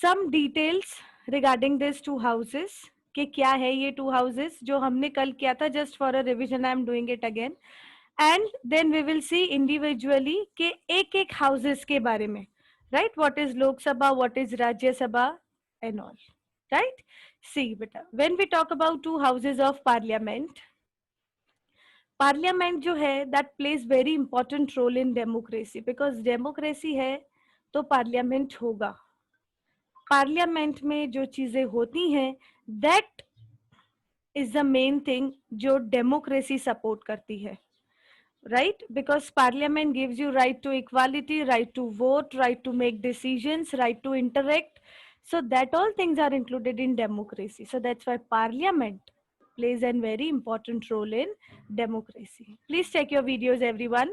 some details regarding these two houses कि क्या है ये two houses जो हमने कल किया था. Just for a revision I am doing it again, and then we will see individually कि एक एक houses के बारे में, right? What is Lok Sabha, what is Rajya Sabha and all, right? See beta, when we talk about two houses of parliament, parliament जो है that plays very important role in democracy, because democracy है तो parliament होगा. Parliament में जो चीजें होती हैं that is the main thing जो डेमोक्रेसी सपोर्ट करती है, right? Because parliament gives you right to equality, right to vote, right to make decisions, right to interact. So that all things are included in democracy. So that's why parliament plays a very important role in democracy. Please check your videos, everyone.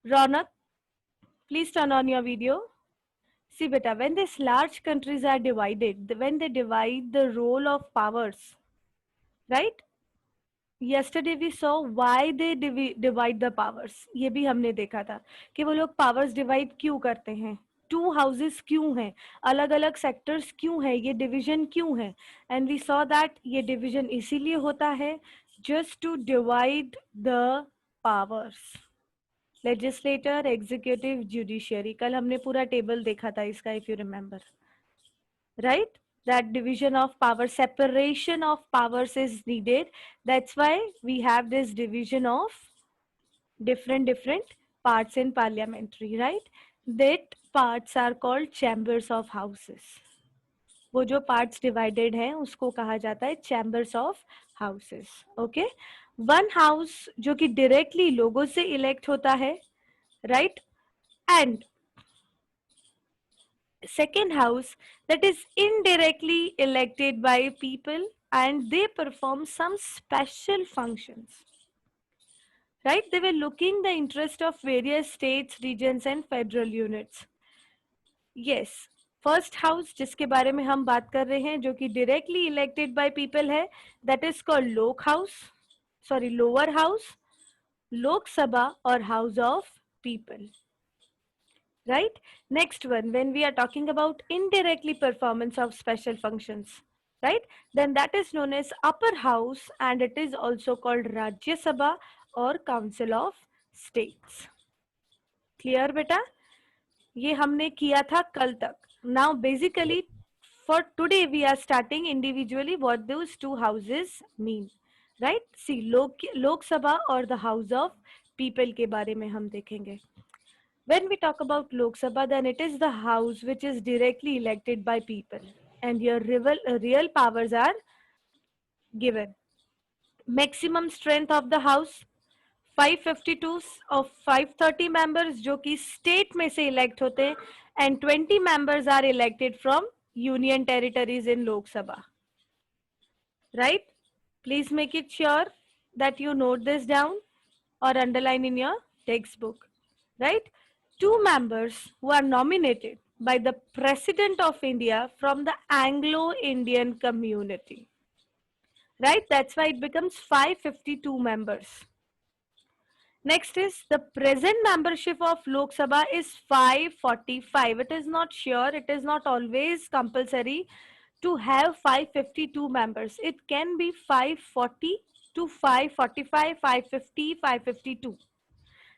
Ronak, please turn on your video. See beta, when these large countries are divided, when they divide the role of powers, right? Yesterday we saw why they divide the powers. ये भी हमने देखा था कि वो लोग powers divide क्यों करते हैं, two houses क्यों हैं, अलग अलग sectors क्यों हैं, ये division क्यों है. And we saw that ये division इसीलिए होता है just to divide the powers. Legislator, executive, judiciary. कल हमने पूरा टेबल देखा था इसका, if you remember, right? That division of power, separation of powers is needed. That's why we have this division of different parts in parliamentary, right? That parts are called chambers of houses. वो जो parts divided हैं उसको कहा जाता है chambers of houses. Okay? One house जो कि directly लोगों से elect होता है, right? And second house that is indirectly elected by people and they perform some special functions, right? They were looking the interest of various states, regions and federal units. Yes, first house जिसके बारे में हम बात कर रहे हैं जो कि directly elected by people है, that is called lower house, Lok Sabha or House of People. Right? Next one, when we are talking about indirectly performance of special functions, right? Then that is known as upper house and it is also called Rajya Sabha or Council of States. Clear beta? ये हमने किया था कल तक. Now basically for today we are starting individually what those two houses mean, right? See, Lok Sabha or the House of People के बारे में हम देखेंगे. When we talk about Lok Sabha, then it is the house which is directly elected by people and your real powers are given. Maximum strength of the house 552 of 530 members जो कि state में से elect होते हैं and 20 members are elected from union territories in Lok Sabha. Right? Please make it sure that you note this down or underline in your textbook. Right? 2 members who are nominated by the President of India from the Anglo-Indian community. Right? That's why it becomes 552 members. Next is the present membership of Lok Sabha is 545. It is not sure, it is not always compulsory to have 552 members. It can be 540 to 545, 550, 552.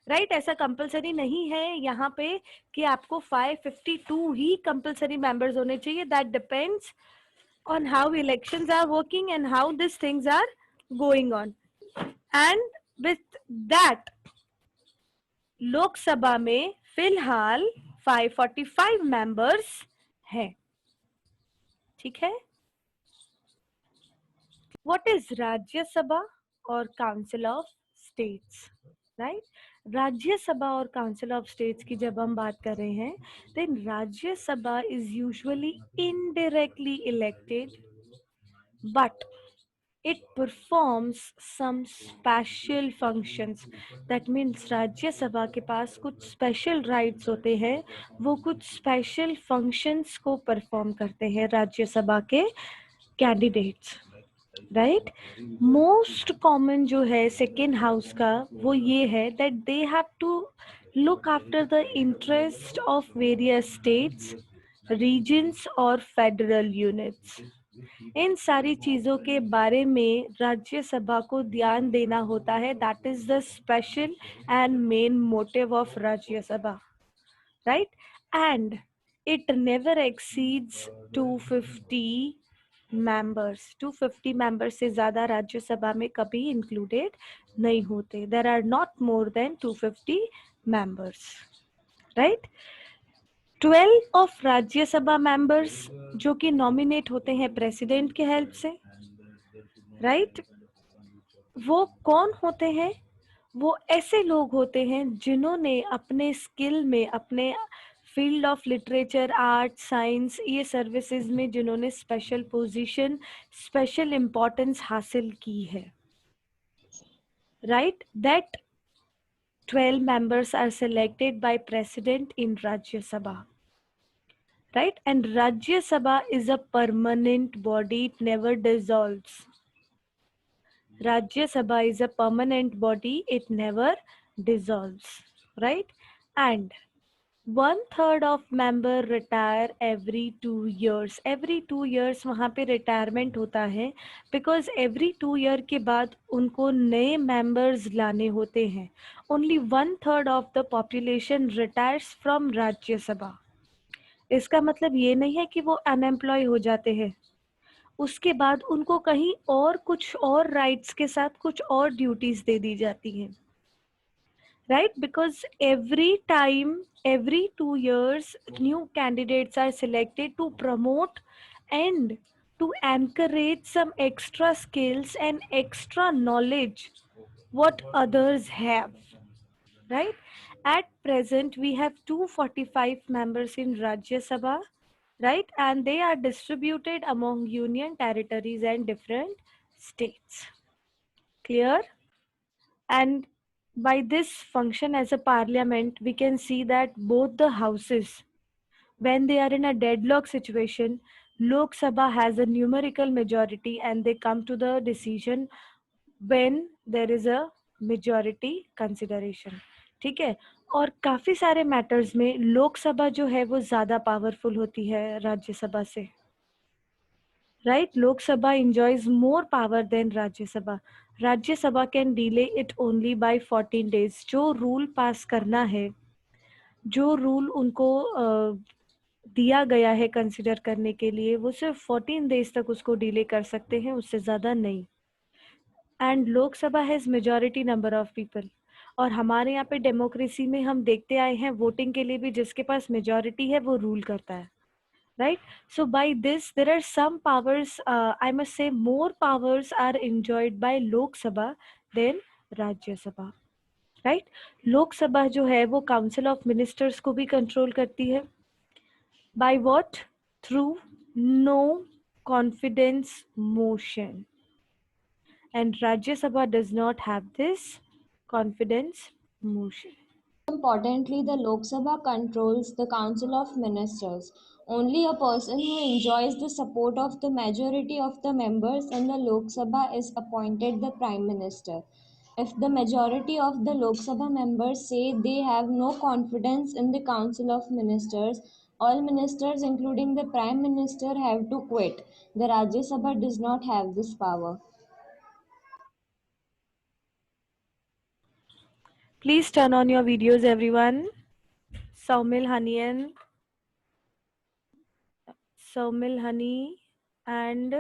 Right? ऐसा compulsory नहीं है यहाँ पे कि आपको 552 ही compulsory members होने चाहिए. That depends on how elections are working and how this things are going on. And with that Lok Sabha में फिलहाल 545 मेंबर्स हैं. ठीक है? व्हाट इज राज्यसभा और council of states? Right? Rajya Sabha और काउंसिल ऑफ स्टेट्स की जब हम बात कर रहे हैं, then Rajya Sabha is usually indirectly elected but it performs some special functions. That means Rajya Sabha के पास कुछ special rights होते हैं, वो कुछ special functions को perform करते हैं राज्यसभा के candidates. राइट? मोस्ट कॉमन जो है सेकेंड हाउस का वो ये है that they have to look after the interest of various states, regions और फेडरल यूनिट्स। इन सारी चीज़ों के बारे में राज्यसभा को ध्यान देना होता है। That is the special and main motive of Rajya Sabha, right? And it never exceeds 250 members. 250 members से ज़्यादा राज्यसभा में कभी इंक्लूडेड नहीं होते। There are not more than 250 members, right? 12 of Rajya Sabha members जो कि नॉमिनेट होते हैं प्रेसिडेंट के हेल्प से, राइट? वो कौन होते हैं? वो ऐसे लोग होते हैं जिन्होंने अपने स्किल में, अपने field of literature, art, science, ये सर्विसेज में जिन्होंने स्पेशल पोजीशन, स्पेशल इम्पोर्टेंस हासिल की है, right? That 12 members are selected by president in Rajya Sabha, right? And Rajya Sabha is a permanent body, it never dissolves. Rajya Sabha is a permanent body, it never dissolves, right? And 1/3 of member retire every 2 years. Every 2 years वहाँ पे retirement होता है, because every 2 year के बाद उनको नए members लाने होते हैं. Only 1/3 of the population retires from राज्य सभा. इसका मतलब ये नहीं है कि वो अनएम्प्लॉय हो जाते हैं, उसके बाद उनको कहीं और कुछ और राइट्स के साथ कुछ और ड्यूटीज दे दी जाती हैं, right? Because every time, every 2 years, new candidates are selected to promote and to encourage some extra skills and extra knowledge what others have, right? At present, we have 245 members in Rajya Sabha, right? And they are distributed among union territories and different states. Clear? And by this function as a parliament, we can see that both the houses, when they are in a deadlock situation, Lok Sabha has a numerical majority and they come to the decision when there is a majority consideration. ठीक है? और काफी सारे matters में लोकसभा जो है वो ज्यादा पावरफुल होती है राज्यसभा से, right? Lok Sabha enjoys more power than Rajya Sabha. Rajya Sabha can delay it only by 14 days. जो रूल पास करना है, जो रूल उनको दिया गया है कंसिडर करने के लिए, वो सिर्फ 14 डेज तक उसको डिले कर सकते हैं, उससे ज़्यादा नहीं. And Lok Sabha has majority number of people. और हमारे यहाँ पे डेमोक्रेसी में हम देखते आए हैं, वोटिंग के लिए भी जिसके पास मेजॉरिटी है वो रूल करता है, right? So by this there are some powers, I must say more powers are enjoyed by Lok Sabha than Rajya Sabha, right? Lok Sabha जो है वो Council of Ministers को भी control करती है. By what? Through no confidence motion. And Rajya Sabha does not have this confidence motion. Importantly, the Lok Sabha controls the Council of Ministers. Only a person who enjoys the support of the majority of the members in the Lok Sabha is appointed the Prime Minister. If the majority of the Lok Sabha members say they have no confidence in the Council of Ministers, all ministers, including the Prime Minister, have to quit. The Rajya Sabha does not have this power. Please turn on your videos, everyone. Saumil Honey and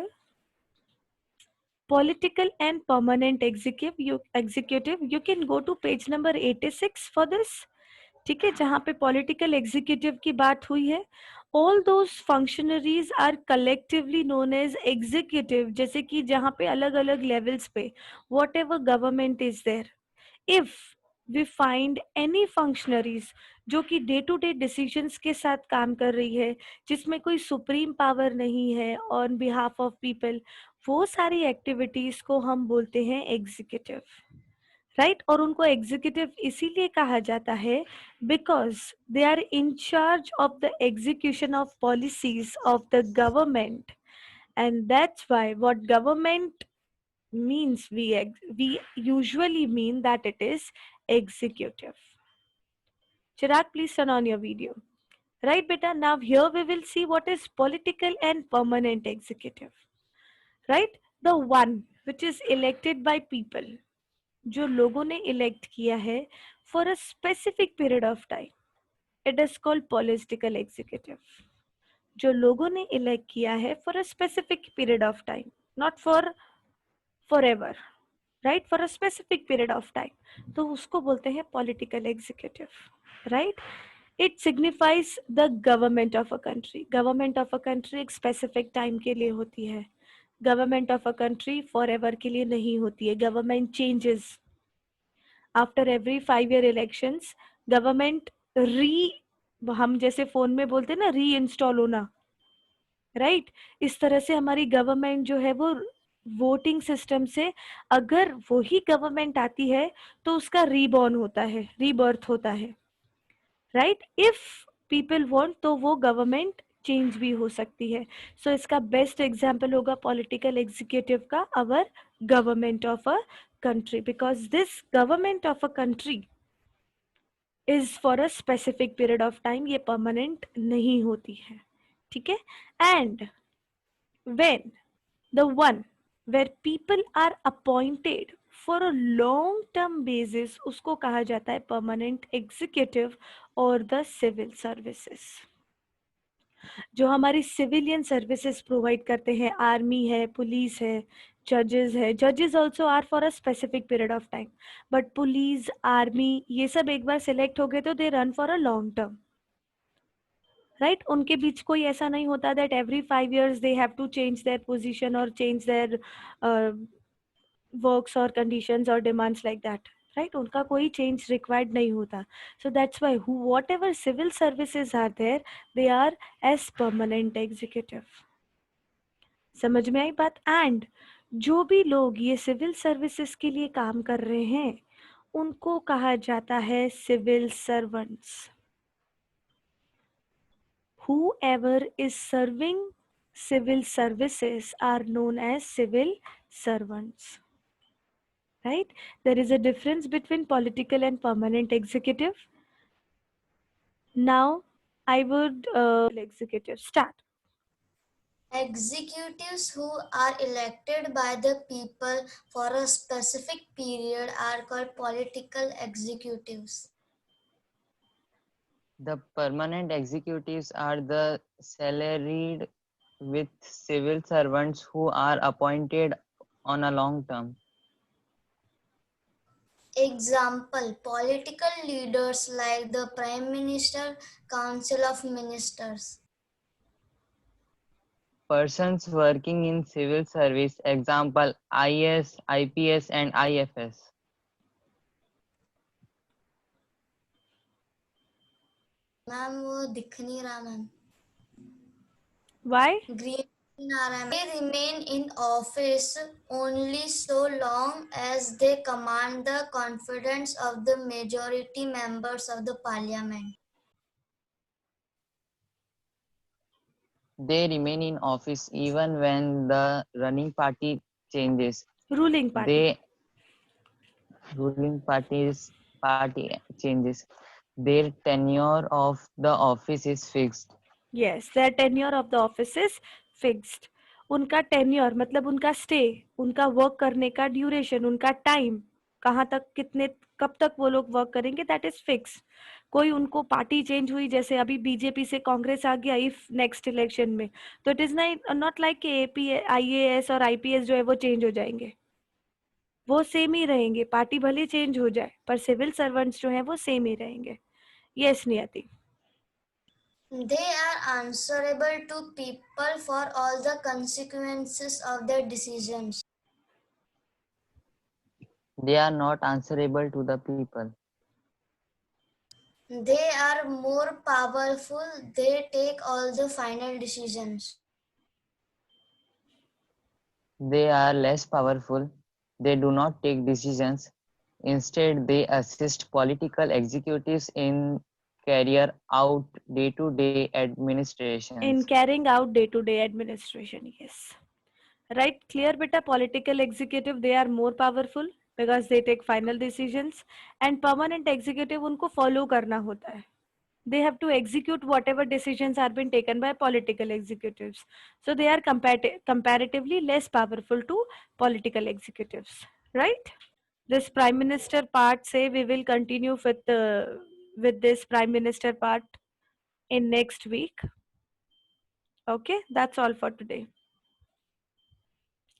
political and permanent executive. You can go to page number 86 for this. ठीक है, जहाँ पे political executive की बात हुई है. All those functionaries are collectively known as executive. जैसे कि जहाँ पे अलग अलग लेवल्स पे whatever government is there, if we find any functionaries जो कि डे टू डे डिसीजंस के साथ काम कर रही है, जिसमें कोई सुप्रीम पावर नहीं है ऑन बिहाफ ऑफ पीपल, वो सारी एक्टिविटीज को हम बोलते हैं एग्जीक्यूटिव, राइट? और उनको एग्जीक्यूटिव इसीलिए कहा जाता है because they are in charge of the execution of policies of the government. And that's why what government means we usually mean that it is executive. Chirag, please turn on your video. right beta? Now here we will see what is political and permanent executive, right? The one which is elected by people, जो लोगों ने elect किया है for a specific period of time, it is called political executive. जो लोगों ने elect किया है for a specific period of time, not for forever, right? For a specific period of time, तो उसको बोलते हैं political executive, right? It signifies the government of a country. Government of a country एक specific time के लिए होती है. Government of a country forever के लिए नहीं होती है. Government changes after every 5 year elections. Government हम जैसे फोन में बोलते हैं ना री इंस्टॉल होना, राइट? इस तरह से हमारी गवर्नमेंट जो है वो वोटिंग सिस्टम से, अगर वही गवर्नमेंट आती है तो उसका रीबॉर्न होता है, रीबर्थ होता है, राइट? इफ पीपल वांट तो वो गवर्नमेंट चेंज भी हो सकती है. सो इसका बेस्ट एग्जांपल होगा पॉलिटिकल एग्जीक्यूटिव का अवर government of a country, because this government of a country is for a specific period of time, ये परमानेंट नहीं होती है, ठीक है? And when the one where people are appointed for a long term basis, उसको कहा जाता है permanent executive और the civil services. जो हमारी सिविलियन सर्विसेज प्रोवाइड करते हैं, आर्मी है, पुलिस है, जजेस है. जजेस also are for a specific period of time, but police, army, ये सब एक बार सिलेक्ट हो गए तो they run for a long term, right? उनके बीच कोई ऐसा नहीं होता that every 5 years they have to change their position और चेंज देयर वर्क्स और कंडीशंस और डिमांड्स लाइक दैट, राइट? उनका कोई चेंज रिक्वायर्ड नहीं होता. So that's why whatever civil services are there, they are as permanent executive. समझ में आई बात? एंड जो भी लोग ये सिविल सर्विसेज के लिए काम कर रहे हैं उनको कहा जाता है civil servants. Whoever is serving civil services are known as civil servants, right? There is a difference between political and permanent executive. Now I would executive start. Executives who are elected by the people for a specific period are called political executives. The permanent executives are the salaried with civil servants who are appointed on a long term. Example, political leaders like the Prime Minister, Council of Ministers. Persons working in civil service, example IS, IPS and IFS. Ma'am वो दिख नहीं रहा ma'am. Why? Green आ रहा है. They remain in office only so long as they command the confidence of the majority members of the parliament. They remain in office even when the running party changes. Ruling party. Ruling party changes. Their tenure of the office is fixed. Yes, their tenure of the office is fixed. उनका tenure मतलब उनका stay, उनका work करने का duration, उनका time, कहाँ तक, कितने, कब तक वो लोग वर्क करेंगे, दैट इज फिक्स. कोई उनको पार्टी चेंज हुई, जैसे अभी बीजेपी से कांग्रेस आ गया इफ नेक्स्ट इलेक्शन में, तो इट इज नॉट लाइक कि एपी आईएएस और आईपीएस जो है वो चेंज हो जाएंगे, वो सेम ही रहेंगे. पार्टी भले चेंज हो जाए पर सिविल सर्वेंट्स जो है वो सेम ही रहेंगे. यस नियति. They are answerable to people for all the consequences of their decisions. They are not answerable to the people. They are more powerful. They take all the final decisions. They are less powerful. They do not take decisions. Instead, they assist political executives in carry out day-to-day administration. In carrying out day-to-day administration, yes. Right, clear beta? Political executive, they are more powerful because they take final decisions, and permanent executive उनको follow करना होता है. They have to execute whatever decisions are being taken by political executives. So they are comparatively less powerful to political executives, right? This prime minister part, say we will continue with this prime minister part in next week. Okay, that's all for today.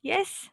Yes.